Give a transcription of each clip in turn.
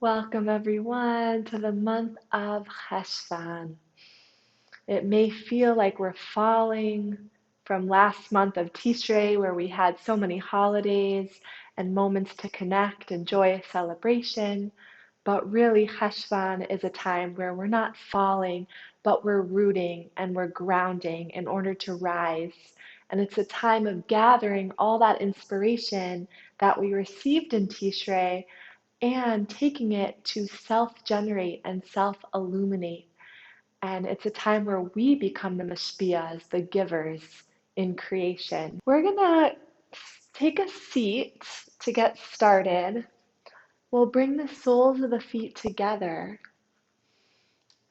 Welcome everyone to the month of Cheshvan. It may feel like we're falling from last month of Tishrei, where we had so many holidays and moments to connect and joyous celebration, but really Cheshvan is a time where we're not falling, but we're rooting and we're grounding in order to rise. And it's a time of gathering all that inspiration that we received in Tishrei and taking it to self-generate and self-illuminate. And it's a time where we become the mashpias, the givers in creation. We're gonna take a seat to get started. We'll bring the soles of the feet together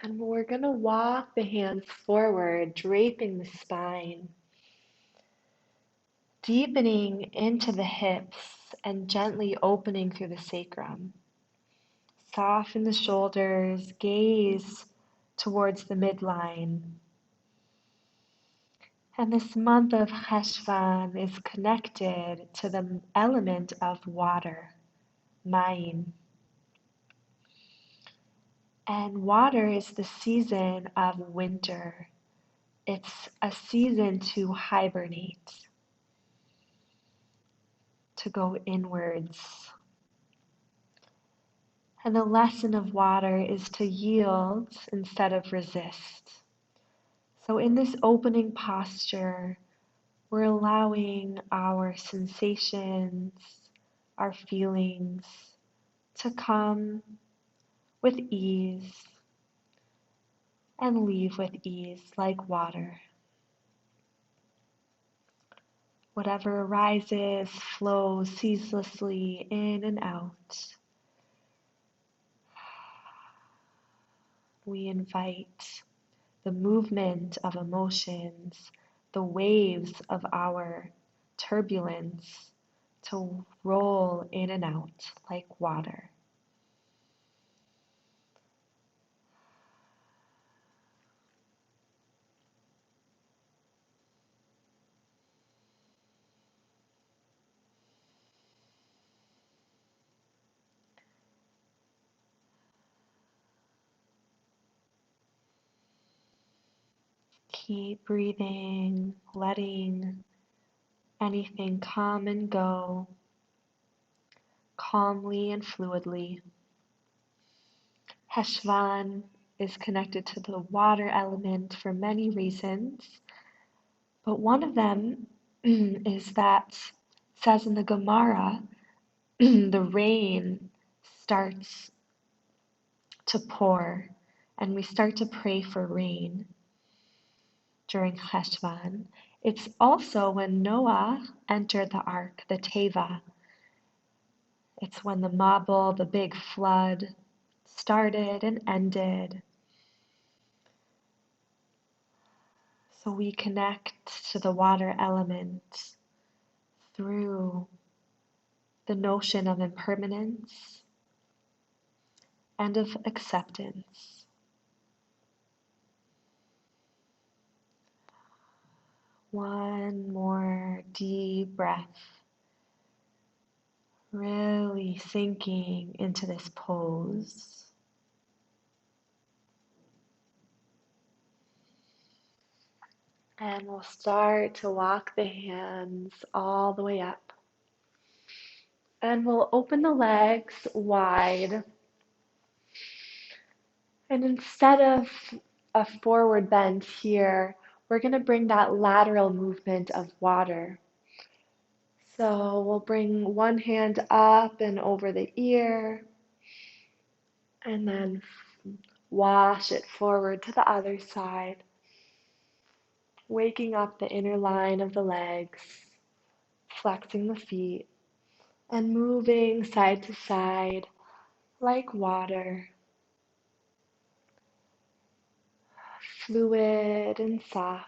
and we're gonna walk the hands forward, draping the spine, deepening into the hips and gently opening through the sacrum. Soften the shoulders, gaze towards the midline. And this month of Cheshvan is connected to the element of water, mayim. And water is the season of winter. It's a season to hibernate, to go inwards. And the lesson of water is to yield instead of resist. So in this opening posture, we're allowing our sensations, our feelings to come with ease and leave with ease like water. Whatever arises flows ceaselessly in and out. We invite the movement of emotions, the waves of our turbulence to roll in and out like water. Keep breathing, letting anything come and go calmly and fluidly. Cheshvan is connected to the water element for many reasons, but one of them is that it says in the Gemara, the rain starts to pour and we start to pray for rain during Cheshvan. It's also when Noah entered the ark, the Teva. It's when the Mabul, the big flood, started and ended. So we connect to the water element through the notion of impermanence and of acceptance. One more deep breath, really sinking into this pose. And we'll start to walk the hands all the way up. And we'll open the legs wide. And instead of a forward bend here, we're going to bring that lateral movement of water. So we'll bring one hand up and over the ear, and then wash it forward to the other side, waking up the inner line of the legs, flexing the feet, and moving side to side like water, fluid and soft.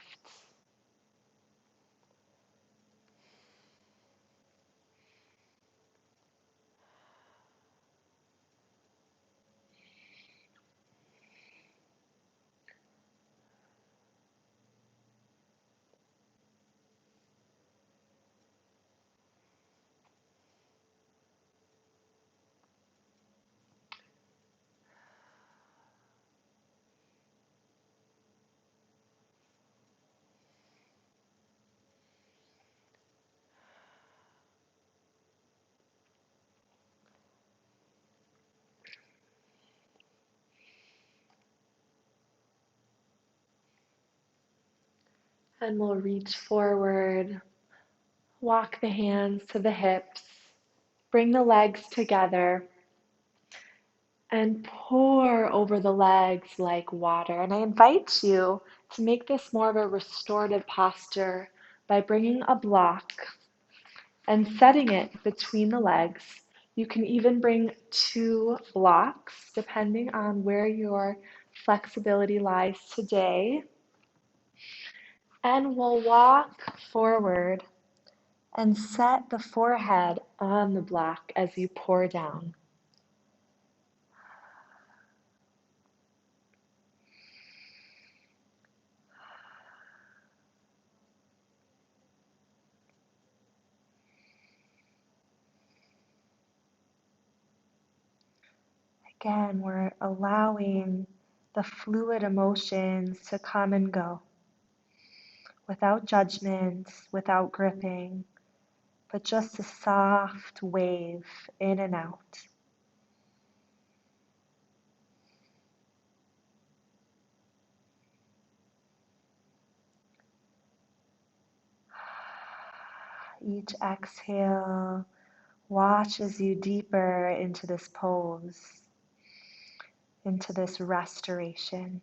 And we'll reach forward, walk the hands to the hips, bring the legs together, and pour over the legs like water. And I invite you to make this more of a restorative posture by bringing a block and setting it between the legs. You can even bring 2 blocks depending on where your flexibility lies today. And we'll walk forward and set the forehead on the block as you pour down. Again, we're allowing the fluid emotions to come and go without judgment, without gripping, but just a soft wave in and out. Each exhale washes you deeper into this pose, into this restoration.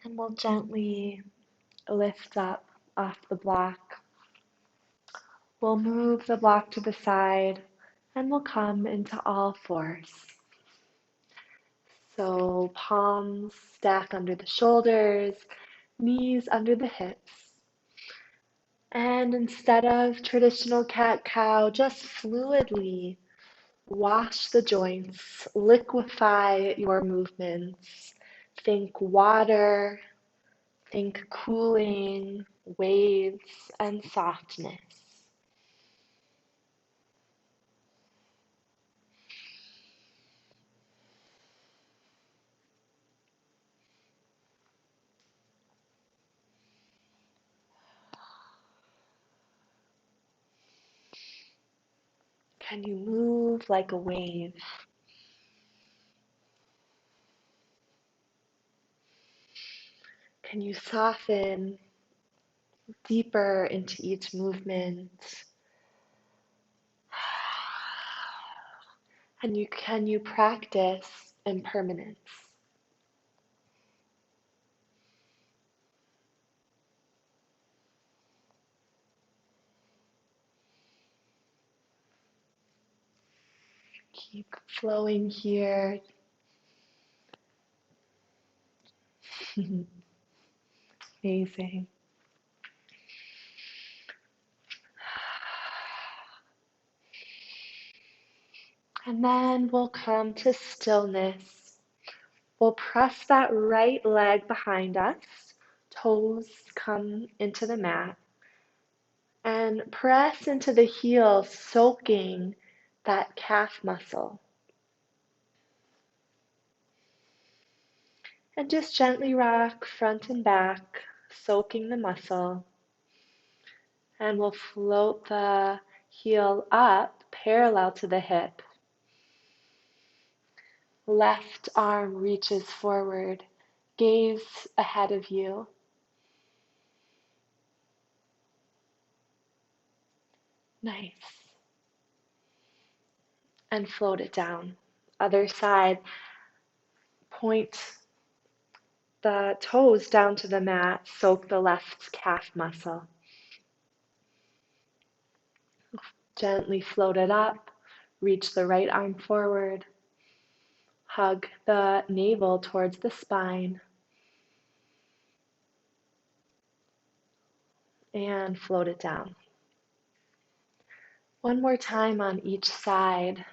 And we'll gently lift up off the block. We'll move the block to the side and we'll come into all fours. So palms stack under the shoulders, knees under the hips. And instead of traditional cat-cow, just fluidly wash the joints, liquefy your movements. Think water, think cooling, waves, and softness. Can you move like a wave? Can you soften deeper into each movement? And can you practice impermanence? Keep flowing here. Amazing. And then we'll come to stillness. We'll press that right leg behind us. Toes come into the mat. And press into the heel, soaking that calf muscle. And just gently rock front and back, soaking the muscle. And we'll float the heel up parallel to the hip. Left arm reaches forward, gaze ahead of you. Nice. And float it down. Other side, point the toes down to the mat, soak the left calf muscle. Gently float it up, reach the right arm forward, hug the navel towards the spine, and float it down. One more time on each side.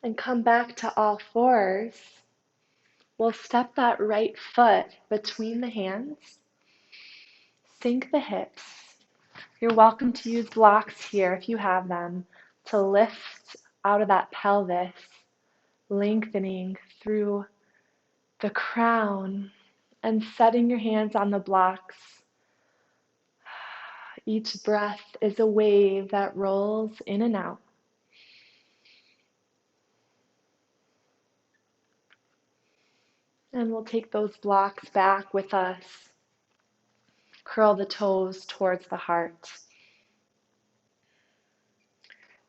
And come back to all fours. We'll step that right foot between the hands. Sink the hips. You're welcome to use blocks here if you have them to lift out of that pelvis, lengthening through the crown and setting your hands on the blocks. Each breath is a wave that rolls in and out. And we'll take those blocks back with us. Curl the toes towards the heart.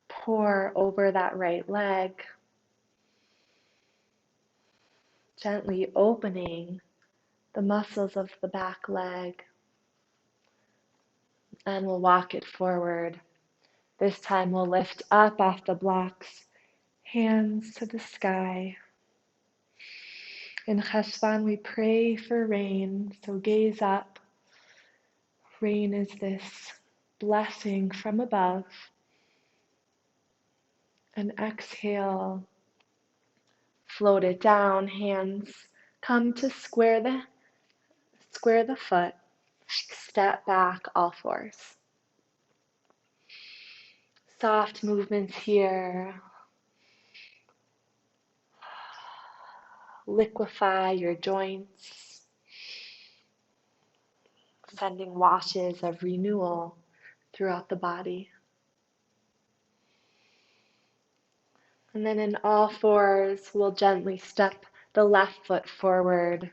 Pour over that right leg, gently opening the muscles of the back leg. And we'll walk it forward. This time we'll lift up off the blocks, hands to the sky. In Cheshvan we pray for rain, so gaze up. Rain is this blessing from above. And exhale, float it down, hands come to square the foot, step back, all fours. Soft movements here. Liquefy your joints, sending washes of renewal throughout the body. And then in all fours, we'll gently step the left foot forward.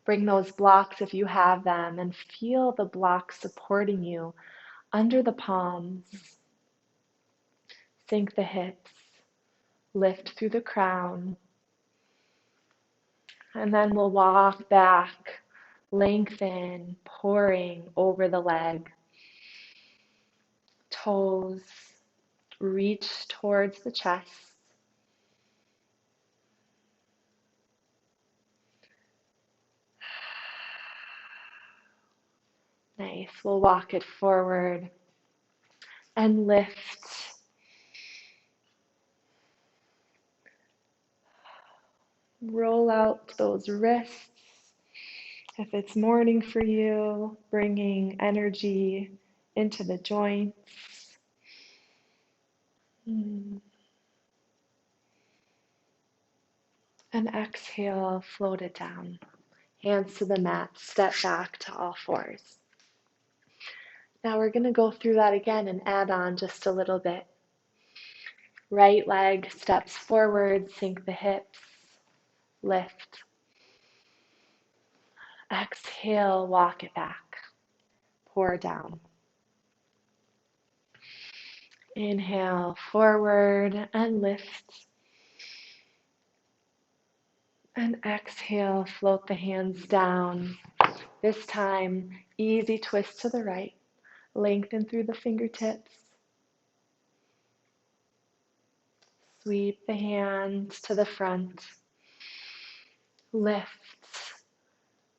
Bring those blocks if you have them and feel the blocks supporting you under the palms. Sink the hips, lift through the crown. And then we'll walk back, lengthen, pouring over the leg. Toes reach towards the chest. Nice. We'll walk it forward and lift. Roll out those wrists. If it's morning for you, bringing energy into the joints. And exhale, float it down. Hands to the mat, step back to all fours. Now we're going to go through that again and add on just a little bit. Right leg steps forward, sink the hips, lift. Exhale, walk it back, pour down. Inhale, forward and lift. And exhale, float the hands down. This time, easy twist to the right. Lengthen through the fingertips. Sweep the hands to the front. Lift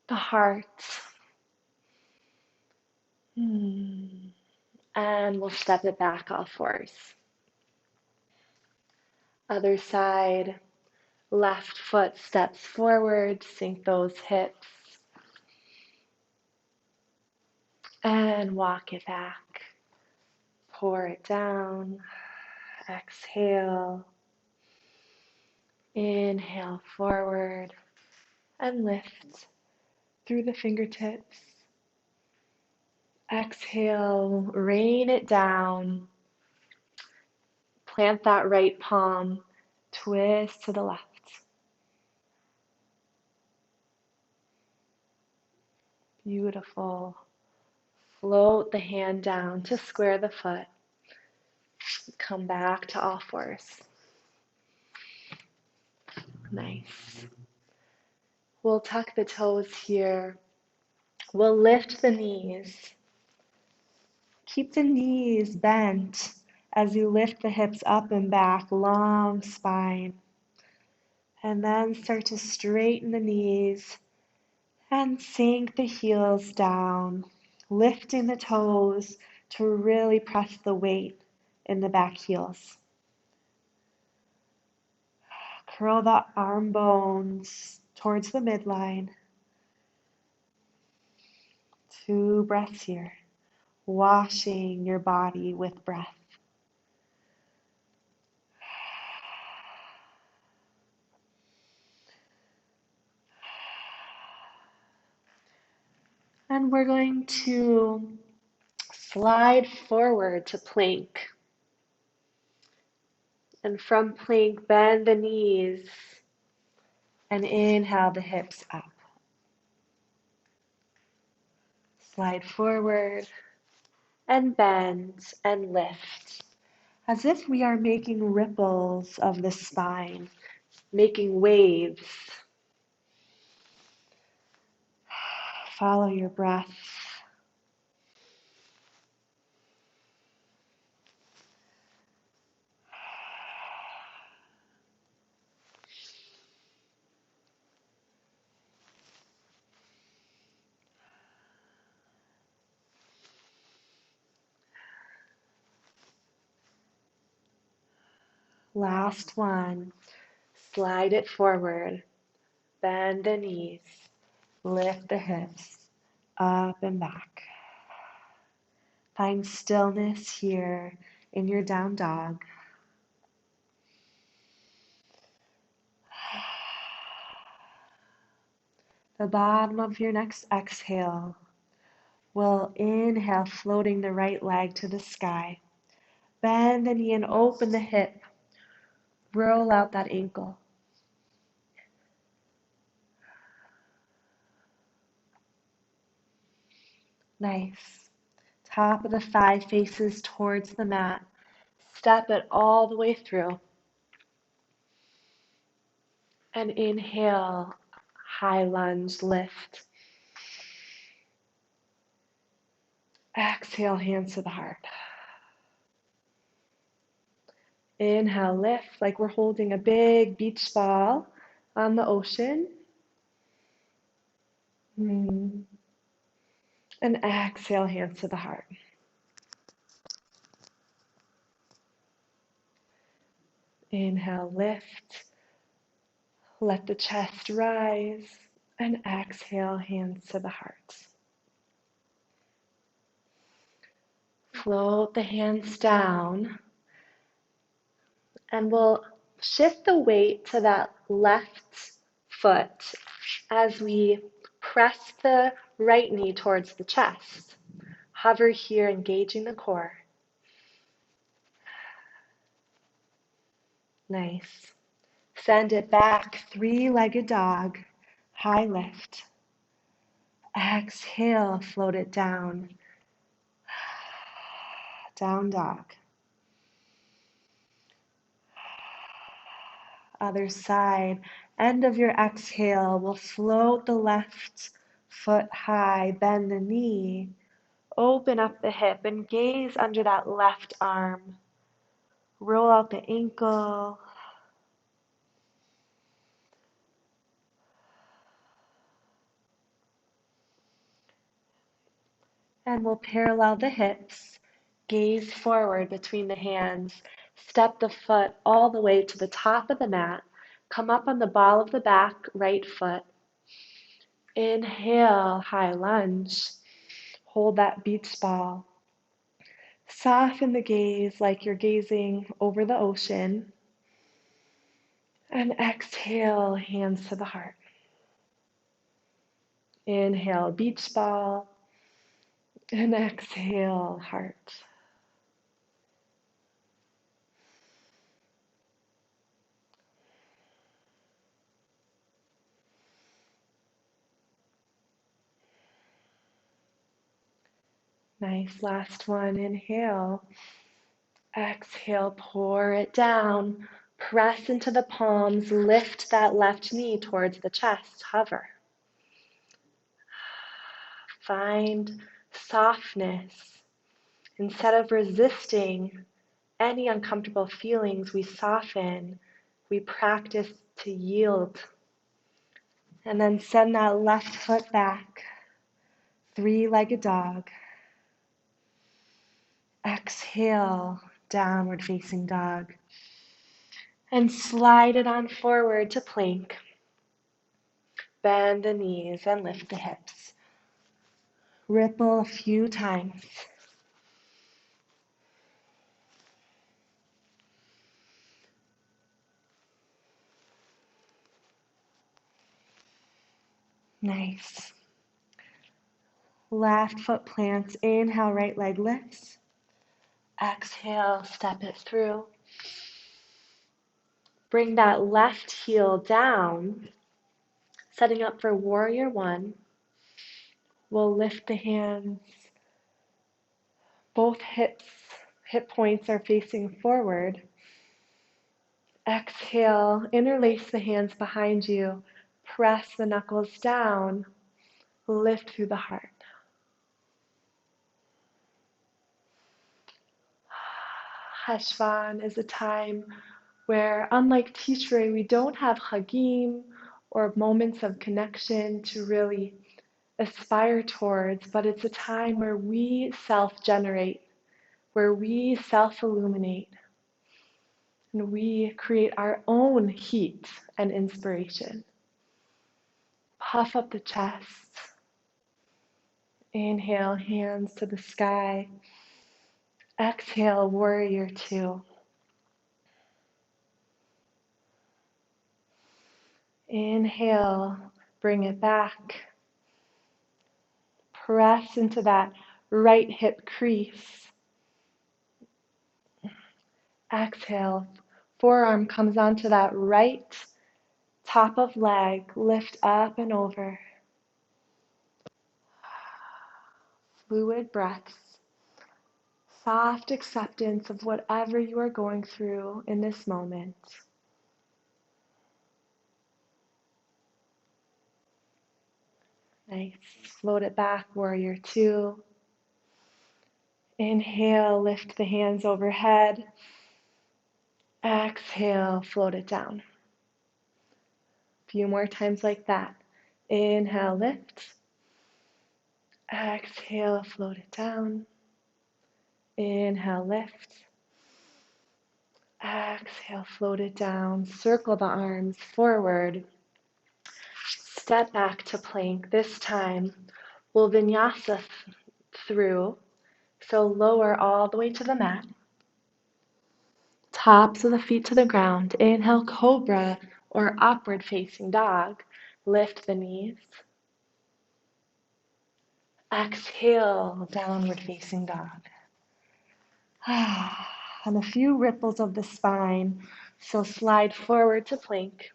the heart. And we'll step it back, all fours. Other side, left foot steps forward, sink those hips. And walk it back. Pour it down. Exhale. Inhale forward and lift through the fingertips. Exhale, rain it down. Plant that right palm, twist to the left. Beautiful. Float the hand down to square the foot. Come back to all fours. Nice. We'll tuck the toes here. We'll lift the knees. Keep the knees bent as you lift the hips up and back, long spine. And then start to straighten the knees and sink the heels down, lifting the toes to really press the weight in the back heels. Curl the arm bones towards the midline. 2 breaths here, washing your body with breath. And we're going to slide forward to plank. And from plank, bend the knees and inhale the hips up. Slide forward and bend and lift, as if we are making ripples of the spine, making waves. Follow your breath. Last one. Slide it forward. Bend the knees. Lift the hips up and back. Find stillness here in your down dog. The bottom of your next exhale will inhale, floating the right leg to the sky. Bend the knee and open the hip. Roll out that ankle. Nice. Top of the thigh faces towards the mat. Step it all the way through. And inhale, high lunge, lift. Exhale, hands to the heart. Inhale, lift like we're holding a big beach ball on the ocean. And exhale, hands to the heart. Inhale, lift. Let the chest rise. And exhale, hands to the heart. Float the hands down. And we'll shift the weight to that left foot as we press the right knee towards the chest. Hover here, engaging the core. Nice. Send it back, 3-legged dog, high lift. Exhale, float it down. Down dog. Other side. End of your exhale, we'll float the left foot high, bend the knee, open up the hip and gaze under that left arm. Roll out the ankle. And we'll parallel the hips, gaze forward between the hands, step the foot all the way to the top of the mat, come up on the ball of the back, right foot. Inhale, high lunge, hold that beach ball. Soften the gaze like you're gazing over the ocean. And exhale, hands to the heart. Inhale, beach ball. And exhale, heart. Nice, last one, inhale. Exhale, pour it down. Press into the palms, lift that left knee towards the chest, hover. Find softness. Instead of resisting any uncomfortable feelings, we soften, we practice to yield. And then send that left foot back, 3-legged dog. Exhale, downward facing dog. And slide it on forward to plank. Bend the knees and lift the hips. Ripple a few times. Nice. Left foot plants. Inhale, right leg lifts. Exhale, step it through. Bring that left heel down, setting up for warrior one. We'll lift the hands. Both hip points are facing forward. Exhale, interlace the hands behind you. Press the knuckles down. Lift through the heart. Cheshvan is a time where, unlike Tishrei, we don't have chagim or moments of connection to really aspire towards, but it's a time where we self-generate, where we self-illuminate, and we create our own heat and inspiration. Puff up the chest. Inhale, hands to the sky. Exhale, warrior two. Inhale, bring it back. Press into that right hip crease. Exhale, forearm comes onto that right top of leg. Lift up and over. Fluid breaths. Soft acceptance of whatever you are going through in this moment. Nice. Float it back, warrior two. Inhale, lift the hands overhead. Exhale, float it down. A few more times like that. Inhale, lift. Exhale, float it down. Inhale, lift. Exhale, float it down. Circle the arms forward. Step back to plank. This time, we'll vinyasa through. So lower all the way to the mat. Tops of the feet to the ground. Inhale, cobra or upward facing dog. Lift the knees. Exhale, downward facing dog. And a few ripples of the spine. So slide forward to plank.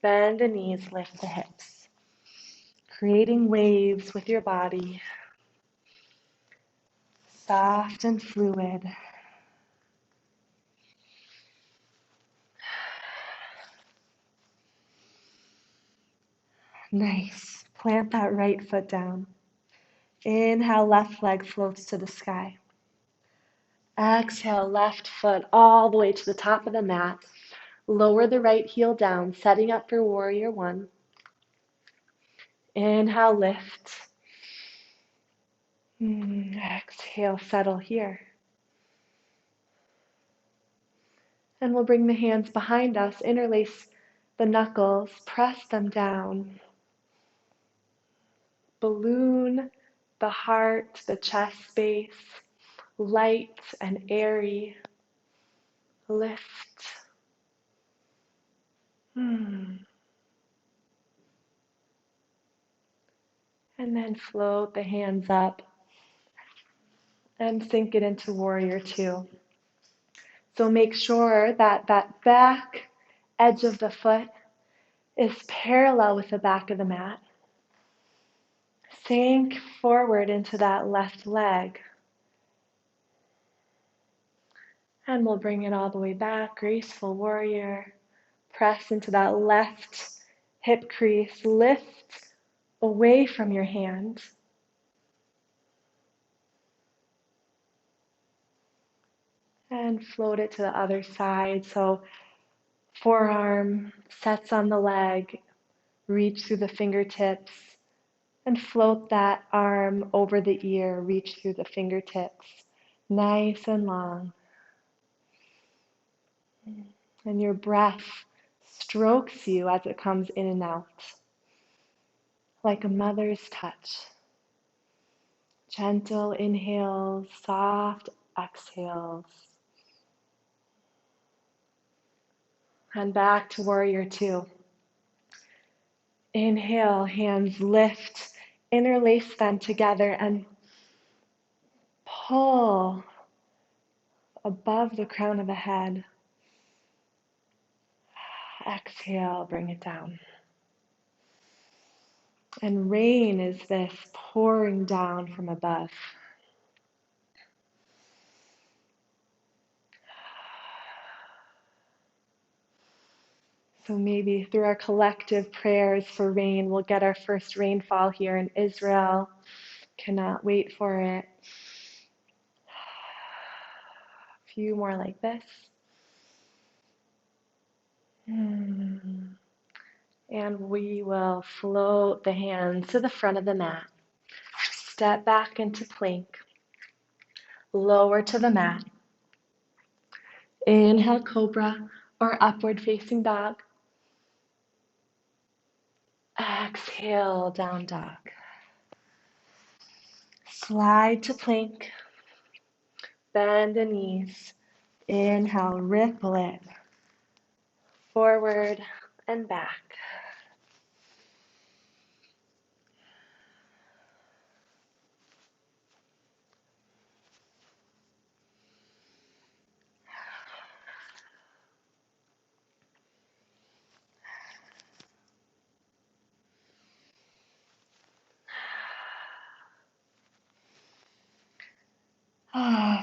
Bend the knees, lift the hips. Creating waves with your body. Soft and fluid. Nice. Plant that right foot down. Inhale, left leg floats to the sky. Exhale, left foot all the way to the top of the mat. Lower the right heel down, setting up for warrior one. Inhale, lift. Exhale, settle here. And we'll bring the hands behind us, interlace the knuckles, press them down. Balloon the heart, the chest space, light and airy. Lift. And then float the hands up and sink it into warrior two. So make sure that that back edge of the foot is parallel with the back of the mat. Sink forward into that left leg. And we'll bring it all the way back, graceful warrior. Press into that left hip crease. Lift away from your hand. And float it to the other side. So forearm sets on the leg. Reach through the fingertips. And float that arm over the ear. Reach through the fingertips. Nice and long. And your breath strokes you as it comes in and out, like a mother's touch. Gentle inhales, soft exhales. And back to warrior two. Inhale, hands lift, interlace them together and pull above the crown of the head. Exhale, bring it down. And rain is this pouring down from above. So maybe through our collective prayers for rain, we'll get our first rainfall here in Israel. Cannot wait for it. A few more like this. And we will float the hands to the front of the mat. Step back into plank. Lower to the mat. Inhale, cobra or upward facing dog. Exhale, down dog. Slide to plank. Bend the knees. Inhale, ripple it. Forward and back.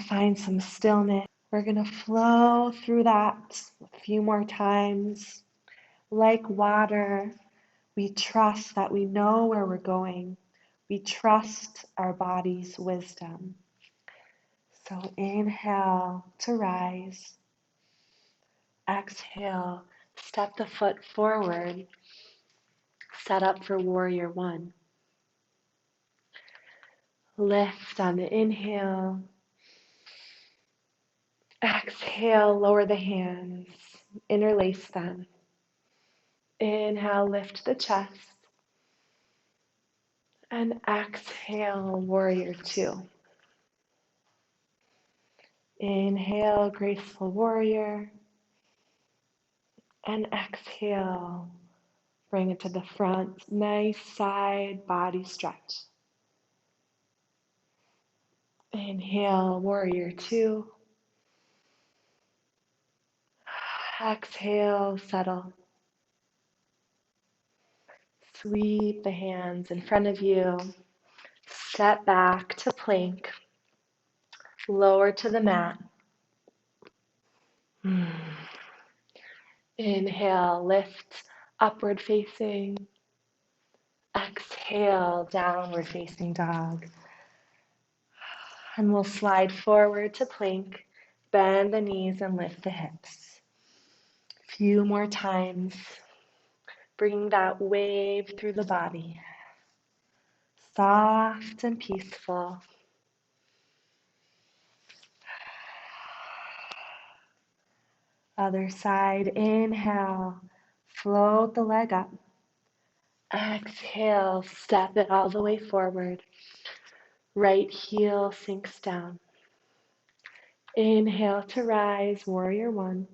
Find some stillness. We're going to flow through that a few more times. Like water, we trust that we know where we're going. We trust our body's wisdom. So inhale to rise. Exhale, step the foot forward. Set up for warrior one. Lift on the inhale. Exhale, lower the hands. Interlace them. Inhale, lift the chest. And exhale, warrior two. Inhale, graceful warrior. And exhale, bring it to the front. Nice side body stretch. Inhale, warrior two. Exhale, settle. Sweep the hands in front of you. Step back to plank. Lower to the mat. Inhale, lift, upward facing. Exhale, downward facing dog. And we'll slide forward to plank. Bend the knees and lift the hips. A few more times. Bring that wave through the body. Soft and peaceful. Other side, inhale, float the leg up. Exhale, step it all the way forward. Right heel sinks down. Inhale to rise, warrior one.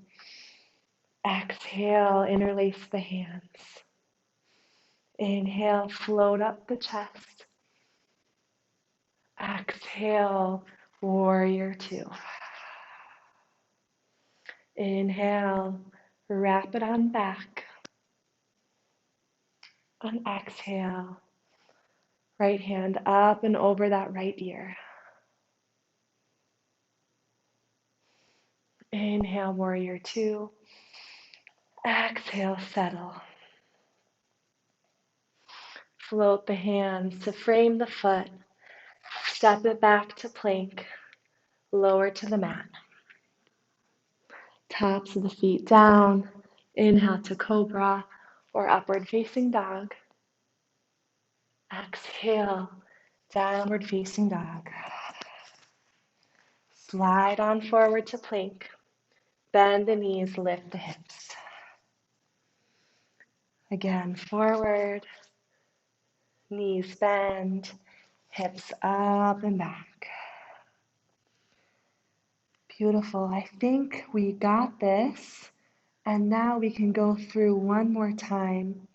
Exhale, interlace the hands. Inhale, float up the chest. Exhale, warrior two. Inhale, wrap it on back. And exhale, right hand up and over that right ear. Inhale, warrior two. Exhale, settle. Float the hands to frame the foot. Step it back to plank. Lower to the mat. Tops of the feet down. Inhale to cobra or upward facing dog. Exhale, downward facing dog. Slide on forward to plank. Bend the knees, lift the hips. Again, forward, knees bend, hips up and back. Beautiful. I think we got this. And now we can go through one more time,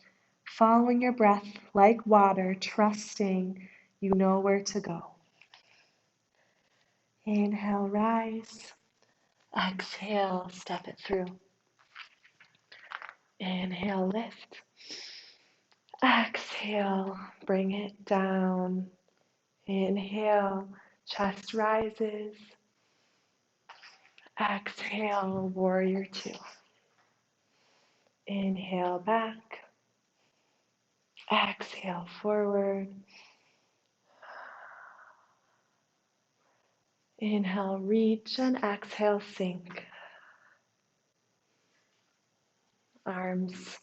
following your breath like water, trusting you know where to go. Inhale, rise. Exhale, step it through. Inhale, lift. Exhale, bring it down. Inhale, chest rises. Exhale, warrior two. Inhale, back. Exhale, forward. Inhale, reach, and exhale, sink. Arms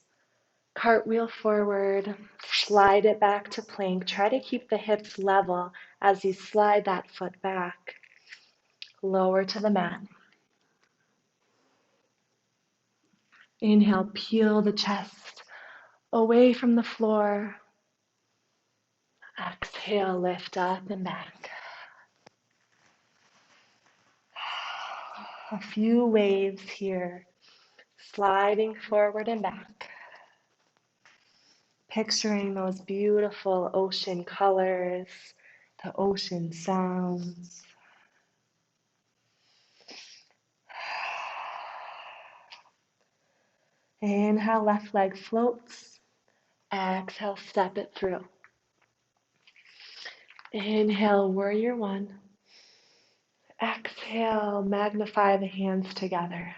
cartwheel forward, slide it back to plank. Try to keep the hips level as you slide that foot back. Lower to the mat. Inhale, peel the chest away from the floor. Exhale, lift up and back. A few waves here, sliding forward and back. Picturing those beautiful ocean colors, the ocean sounds. Inhale, left leg floats. Exhale, step it through. Inhale, warrior one. Exhale, magnify the hands together.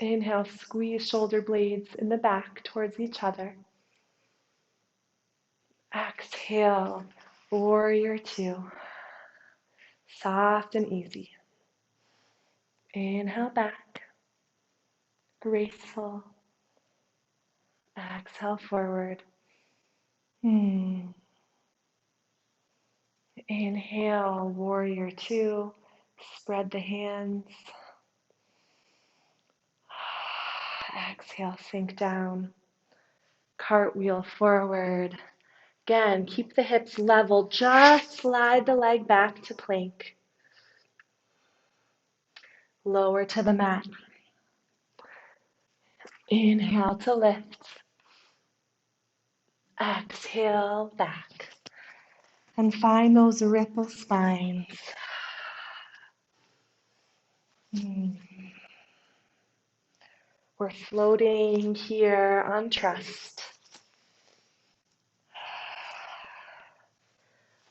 Inhale, squeeze shoulder blades in the back towards each other. Exhale, warrior two. Soft and easy. Inhale back. Graceful. Exhale forward. Inhale, warrior two. Spread the hands. Exhale, sink down. Cartwheel forward. Again, keep the hips level. Just slide the leg back to plank. Lower to the mat. Inhale to lift. Exhale, back. And find those ripple spines. We're floating here on trust.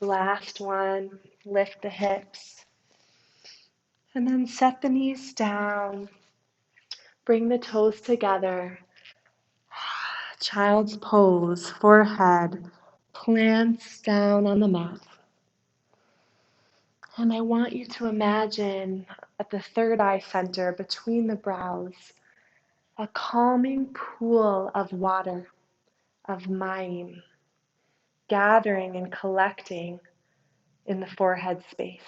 Last one, lift the hips. And then set the knees down. Bring the toes together. Child's pose, forehead plants down on the mat. And I want you to imagine at the third eye center between the brows, a calming pool of water, of mind, gathering and collecting in the forehead space.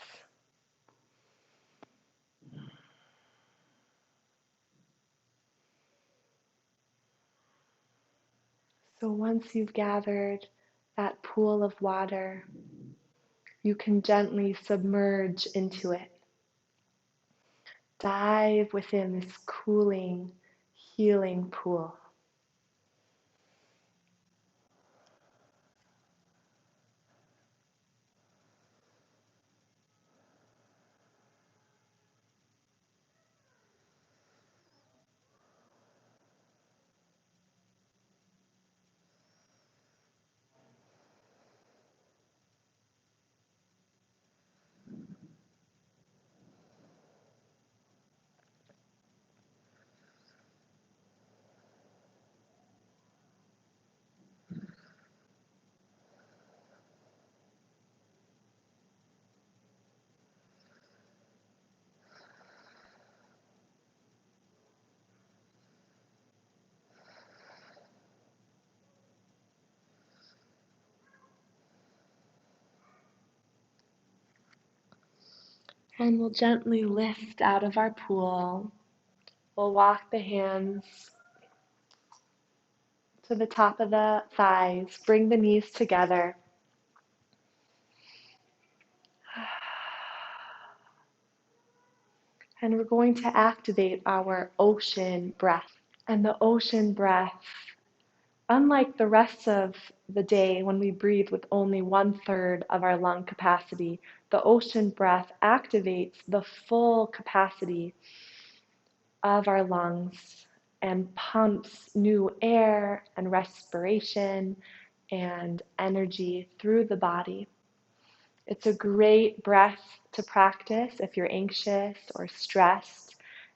So once you've gathered that pool of water, you can gently submerge into it. Dive within this cooling, healing pool. And we'll gently lift out of our pool. We'll walk the hands to the top of the thighs. Bring the knees together. And we're going to activate our ocean breath. And the ocean breath, unlike the rest of the day when we breathe with only 1/3 of our lung capacity, the ocean breath activates the full capacity of our lungs and pumps new air and respiration and energy through the body. It's a great breath to practice if you're anxious or stressed,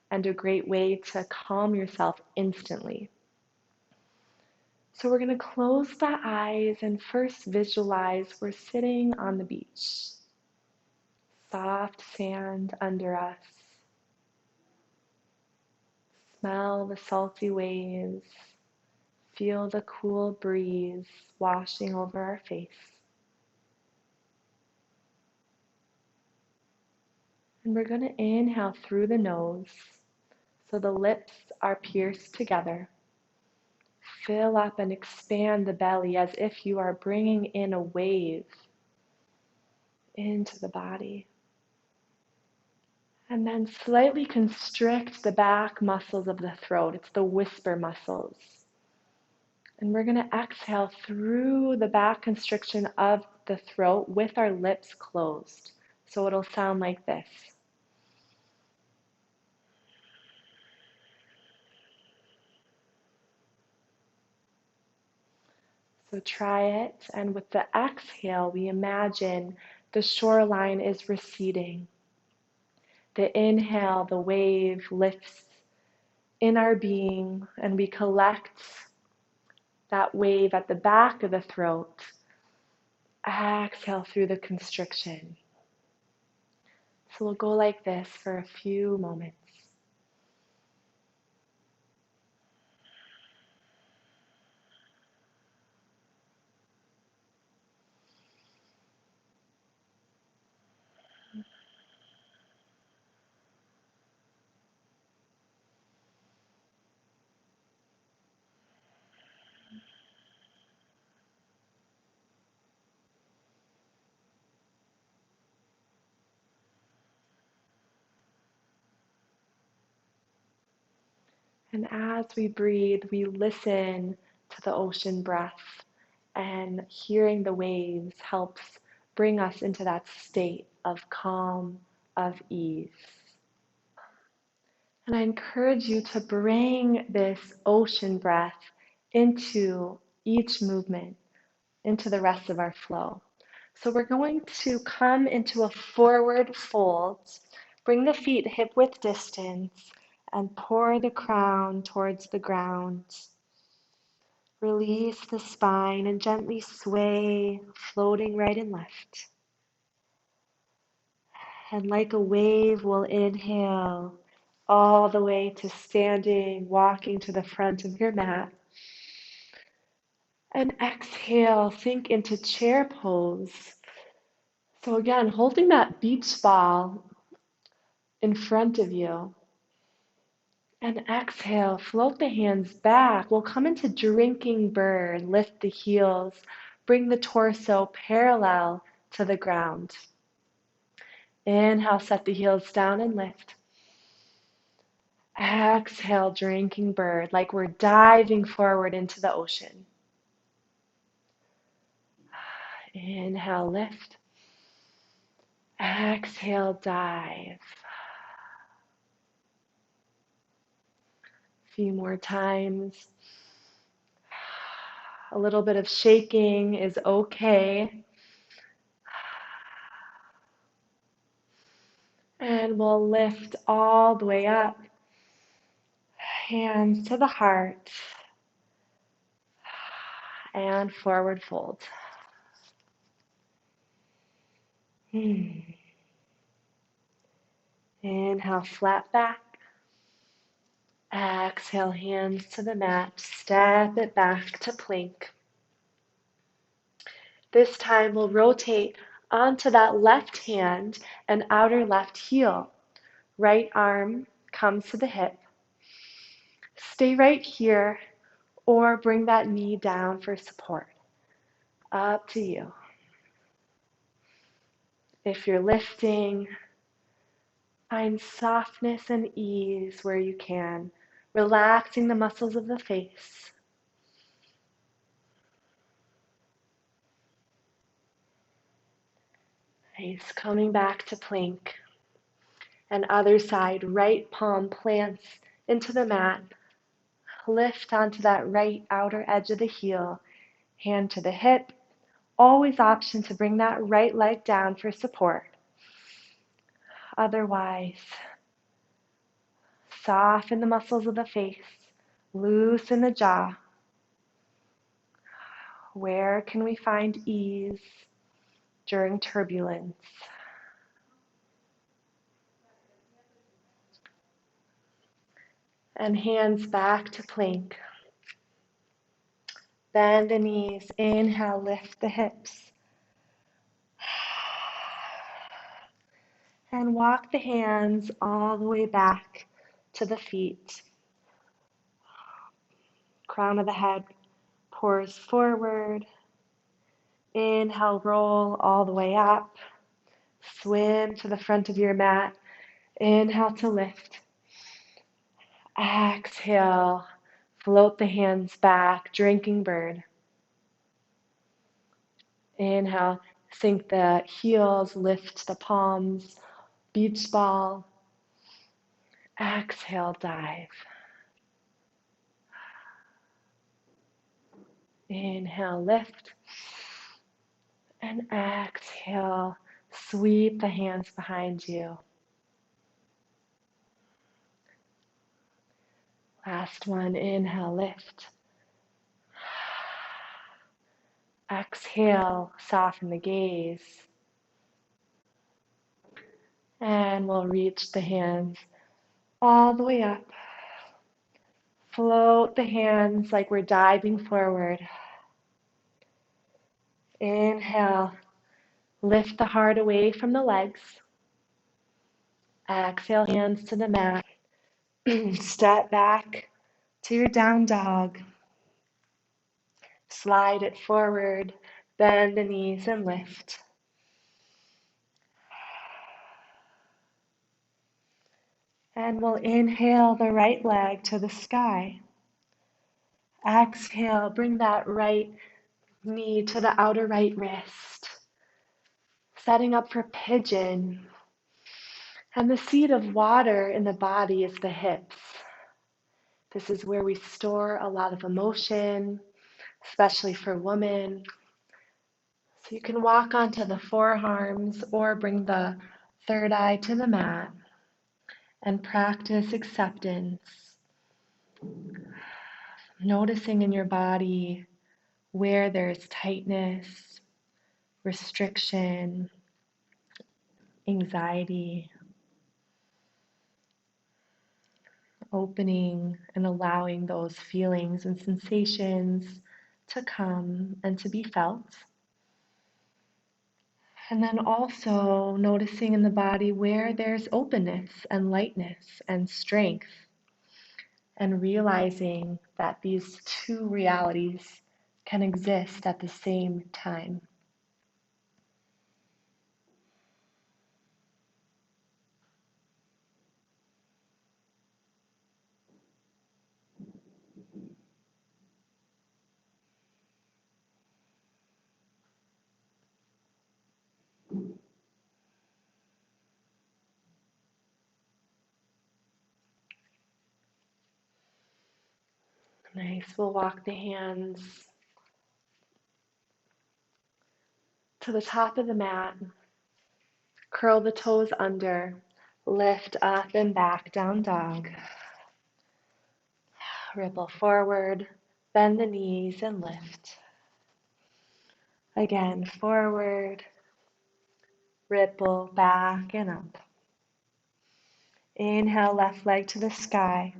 and a great way to calm yourself instantly. So we're going to close the eyes and first visualize we're sitting on the beach. Soft sand under us. Smell the salty waves. Feel the cool breeze washing over our face. And we're going to inhale through the nose so the lips are pierced together. Fill up and expand the belly as if you are bringing in a wave into the body. And then slightly constrict the back muscles of the throat. It's the whisper muscles. And we're going to exhale through the back constriction of the throat with our lips closed. So it'll sound like this. So try it, and with the exhale, we imagine the shoreline is receding. The inhale, the wave lifts in our being, and we collect that wave at the back of the throat. Exhale through the constriction. So we'll go like this for a few moments. And as we breathe, we listen to the ocean breath, and hearing the waves helps bring us into that state of calm, of ease. And I encourage you to bring this ocean breath into each movement, into the rest of our flow. So we're going to come into a forward fold, bring the feet hip width distance, and pour the crown towards the ground. Release the spine and gently sway, floating right and left. And like a wave, we'll inhale all the way to standing, walking to the front of your mat. And exhale, sink into chair pose. So again, holding that beach ball in front of you. And exhale, float the hands back. We'll come into drinking bird, lift the heels, bring the torso parallel to the ground. Inhale, set the heels down and lift. Exhale, drinking bird, like we're diving forward into the ocean. Inhale, lift. Exhale, dive. A few more times. A little bit of shaking is okay. And we'll lift all the way up. Hands to the heart. And forward fold. Inhale, flat back. Exhale, hands to the mat. Step it back to plank. This time we'll rotate onto that left hand and outer left heel. Right arm comes to the hip. Stay right here or bring that knee down for support. Up to you. If you're lifting, find softness and ease where you can, relaxing the muscles of the face. Nice. Coming back to plank. And other side, right palm plants into the mat. Lift onto that right outer edge of the heel. Hand to the hip. Always option to bring that right leg down for support. Otherwise, soften the muscles of the face. Loosen the jaw. Where can we find ease during turbulence? And hands back to plank. Bend the knees. Inhale, lift the hips. And walk the hands all the way back to the feet. Crown of the head pours forward. Inhale, roll all the way up. Swim to the front of your mat. Inhale to lift. Exhale, float the hands back, drinking bird. Inhale, sink the heels, lift the palms, beach ball. Exhale, dive. Inhale, lift. And exhale, sweep the hands behind you. Last one, inhale, lift. Exhale, soften the gaze. And we'll reach the hands all the way up. Float the hands like we're diving forward. Inhale, lift the heart away from the legs. Exhale, hands to the mat. Step back to your down dog. Slide it forward, bend the knees and lift. And we'll inhale the right leg to the sky. Exhale, bring that right knee to the outer right wrist. Setting up for pigeon. And the seat of water in the body is the hips. This is where we store a lot of emotion, especially for women. So you can walk onto the forearms or bring the third eye to the mat and practice acceptance. Noticing in your body where there's tightness, restriction, anxiety, opening and allowing those feelings and sensations to come and to be felt. And then also noticing in the body where there's openness and lightness and strength, and realizing that these two realities can exist at the same time. Nice. We'll walk the hands to the top of the mat. Curl the toes under. Lift up and back, down dog. Ripple forward. Bend the knees and lift. Again, forward. Ripple back and up. Inhale, left leg to the sky.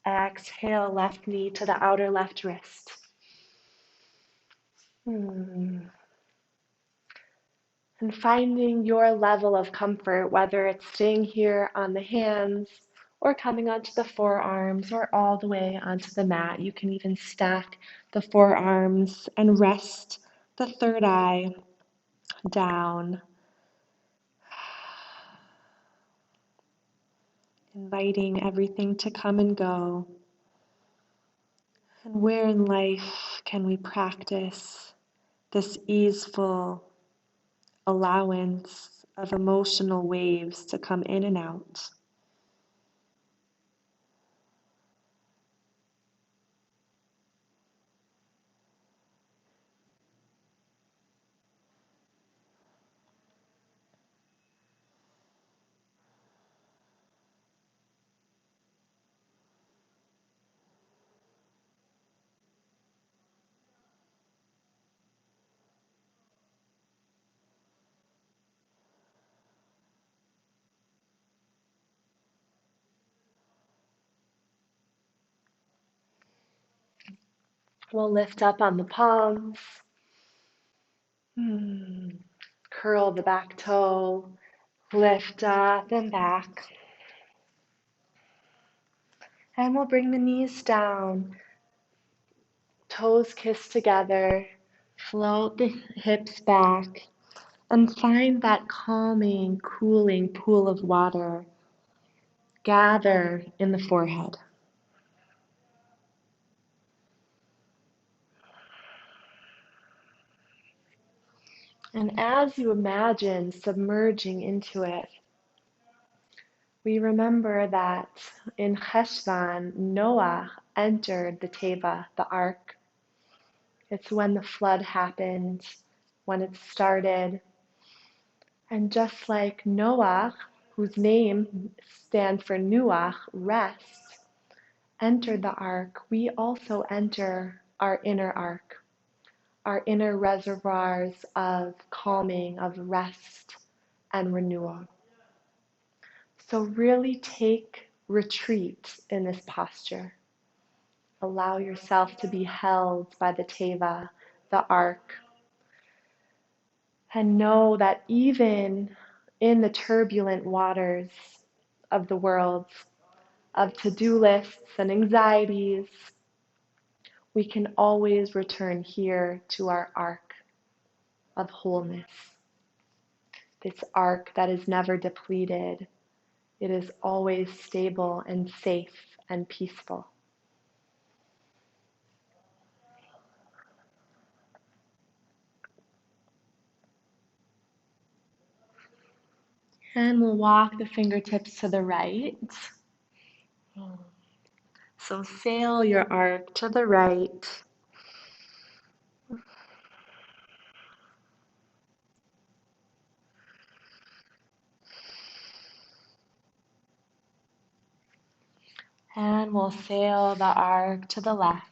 Exhale, left knee to the outer left wrist. And finding your level of comfort, whether it's staying here on the hands or coming onto the forearms or all the way onto the mat. You can even stack the forearms and rest the third eye down, inviting everything to come and go. And where in life can we practice this easeful allowance of emotional waves to come in and out? We'll lift up on the palms, curl the back toe, lift up and back. And we'll bring the knees down, toes kiss together, float the hips back, and find that calming, cooling pool of water gather in the forehead. And as you imagine submerging into it, we remember that in Cheshvan, Noah entered the Teva, the ark. It's when the flood happened, when it started. And just like Noah, whose name stands for Nuach, rest, entered the ark, we also enter our inner ark, our inner reservoirs of calming, of rest and renewal. So really take retreat in this posture. Allow yourself to be held by the Teva, the ark, and know that even in the turbulent waters of the world, of to-do lists and anxieties, we can always return here to our ark of wholeness. This ark that is never depleted. It is always stable and safe and peaceful. And we'll walk the fingertips to the right. So sail your arc to the right. And we'll sail the arc to the left.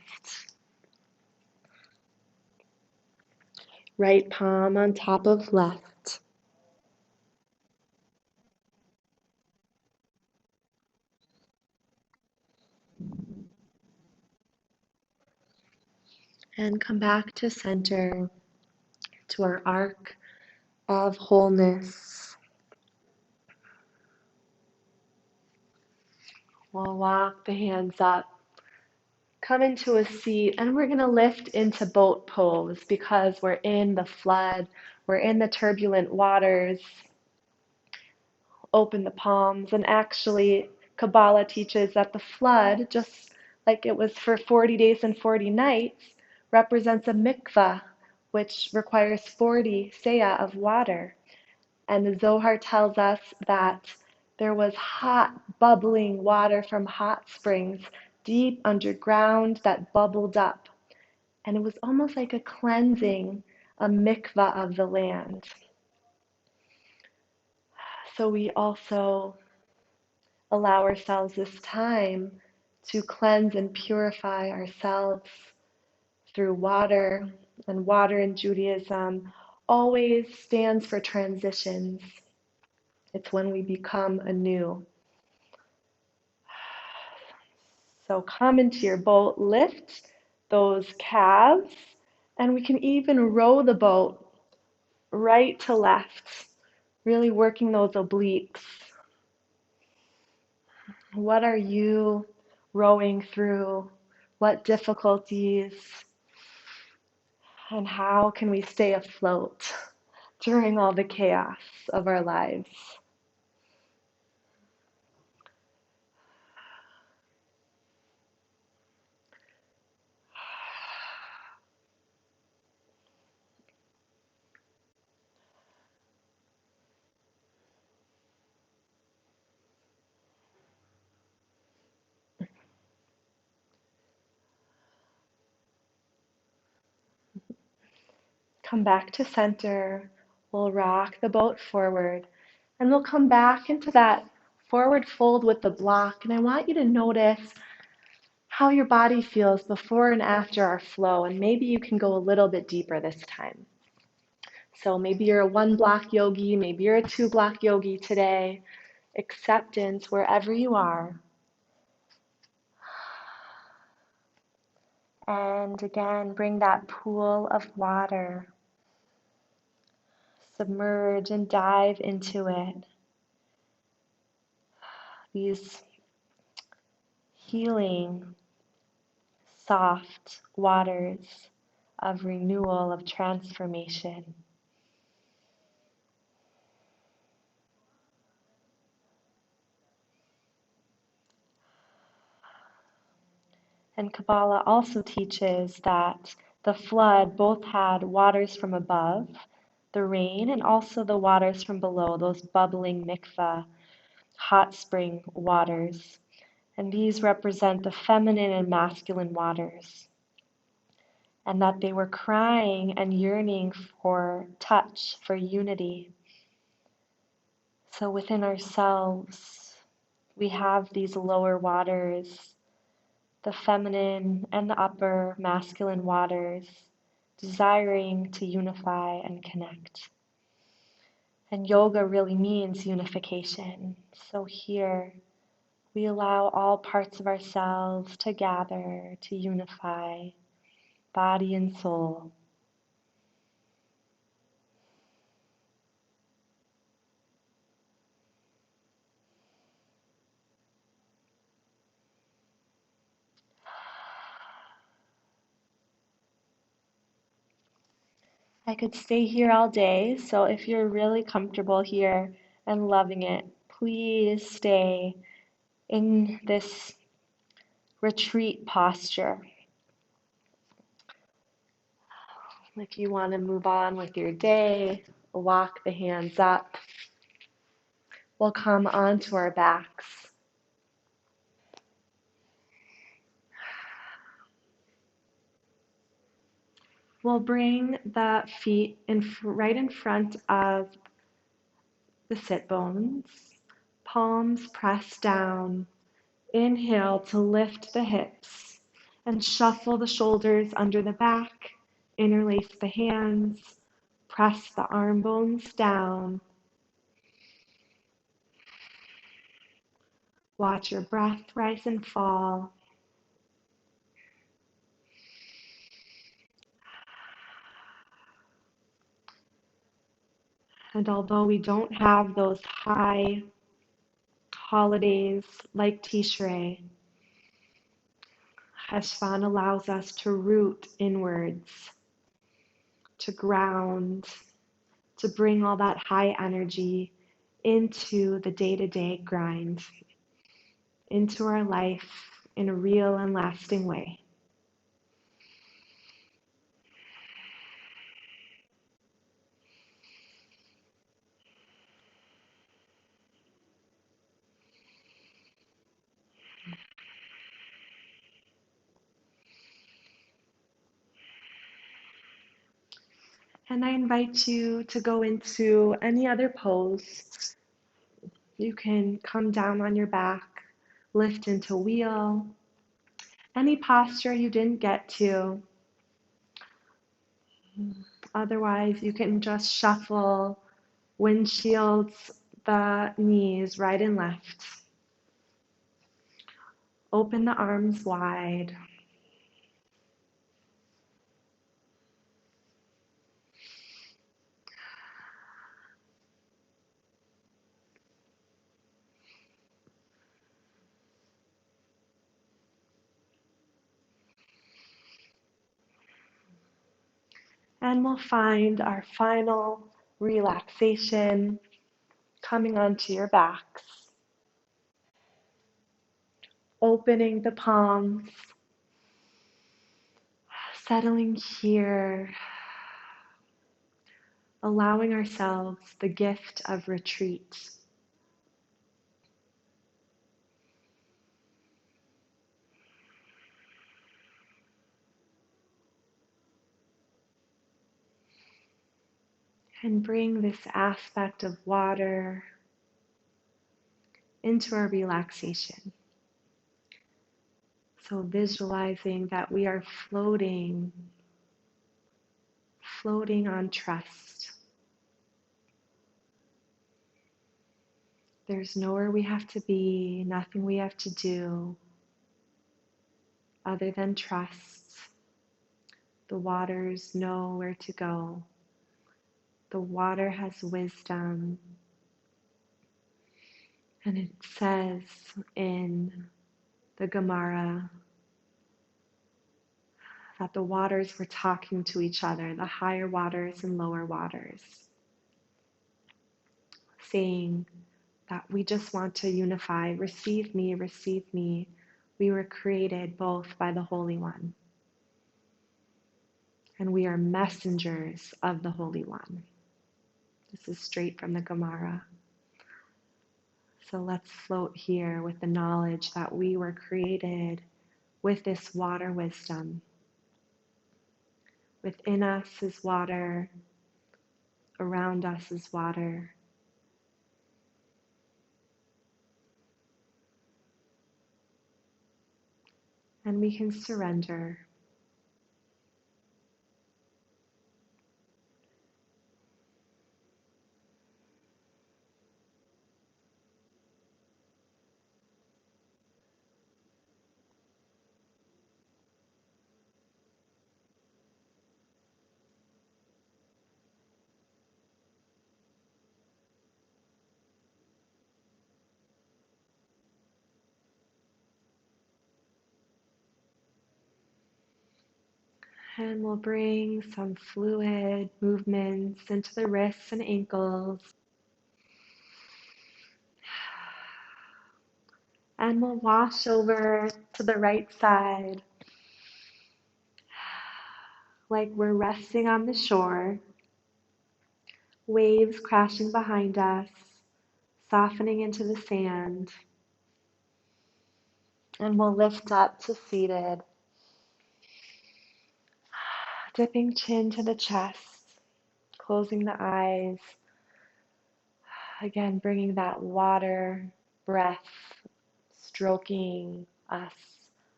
Right palm on top of left. And come back to center, to our arc of wholeness. We'll walk the hands up, come into a seat, and we're going to lift into boat pose because we're in the flood, we're in the turbulent waters. Open the palms, and actually Kabbalah teaches that the flood, just like it was for 40 days and 40 nights, represents a mikvah, which requires 40 seah of water. And the Zohar tells us that there was hot, bubbling water from hot springs deep underground that bubbled up. And it was almost like a cleansing, a mikvah of the land. So we also allow ourselves this time to cleanse and purify ourselves through water. And water in Judaism always stands for transitions. It's when we become anew. So come into your boat, lift those calves, and we can even row the boat right to left, really working those obliques. What are you rowing through? What difficulties? And how can we stay afloat during all the chaos of our lives? Come back to center. We'll rock the boat forward. And we'll come back into that forward fold with the block. And I want you to notice how your body feels before and after our flow. And maybe you can go a little bit deeper this time. So maybe you're a one block yogi, maybe you're a two block yogi today. Acceptance wherever you are. And again, bring that pool of water. Submerge and dive into it. These healing, soft waters of renewal, of transformation. And Kabbalah also teaches that the flood both had waters from above, the rain, and also the waters from below, those bubbling mikveh, hot spring waters. And these represent the feminine and masculine waters. And that they were crying and yearning for touch, for unity. So within ourselves, we have these lower waters, the feminine and the upper masculine waters, desiring to unify and connect. And yoga really means unification. So here, we allow all parts of ourselves to gather, to unify, body and soul. I could stay here all day, so if you're really comfortable here and loving it, please stay in this retreat posture. If you want to move on with your day, walk the hands up. We'll come onto our backs. We'll bring the feet right in front of the sit bones, palms pressed down. Inhale to lift the hips and shuffle the shoulders under the back, interlace the hands, press the arm bones down. Watch your breath rise and fall. And although we don't have those high holidays like Tishrei, Cheshvan allows us to root inwards, to ground, to bring all that high energy into the day-to-day grind, into our life in a real and lasting way. And I invite you to go into any other pose. You can come down on your back, lift into wheel, any posture you didn't get to. Otherwise, you can just shuffle, windshields the knees right and left. Open the arms wide. And we'll find our final relaxation coming onto your backs, opening the palms, settling here, allowing ourselves the gift of retreat. And bring this aspect of water into our relaxation. So visualizing that we are floating on trust. There's nowhere we have to be, nothing we have to do other than trust. The waters know where to go. The water has wisdom. And it says in the Gemara that the waters were talking to each other, the higher waters and lower waters, saying that we just want to unify, receive me, receive me. We were created both by the Holy One. And we are messengers of the Holy One. This is straight from the Gemara. So let's float here with the knowledge that we were created with this water wisdom. Within us is water, around us is water. And we can surrender. And we'll bring some fluid movements into the wrists and ankles. And we'll wash over to the right side like we're resting on the shore. Waves crashing behind us, softening into the sand. And we'll lift up to seated, dipping chin to the chest, closing the eyes. Again, bringing that water breath, stroking us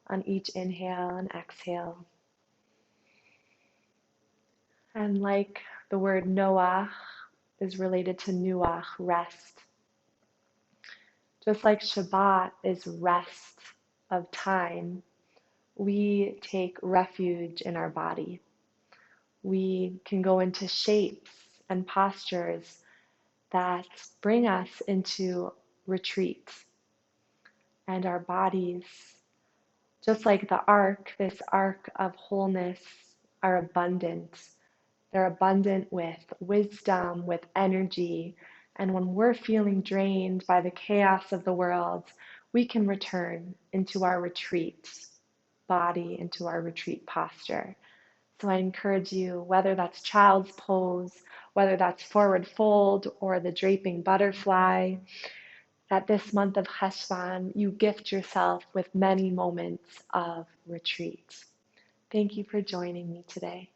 on each inhale and exhale. And like the word Noah is related to nuach, rest. Just like Shabbat is rest of time, we take refuge in our body. We can go into shapes and postures that bring us into retreat. And our bodies, just like the ark, this ark of wholeness, are abundant. They're abundant with wisdom, with energy. And when we're feeling drained by the chaos of the world, we can return into our retreat body, into our retreat posture. So I encourage you, whether that's child's pose, whether that's forward fold or the draping butterfly, that this month of Cheshvan, you gift yourself with many moments of retreat. Thank you for joining me today.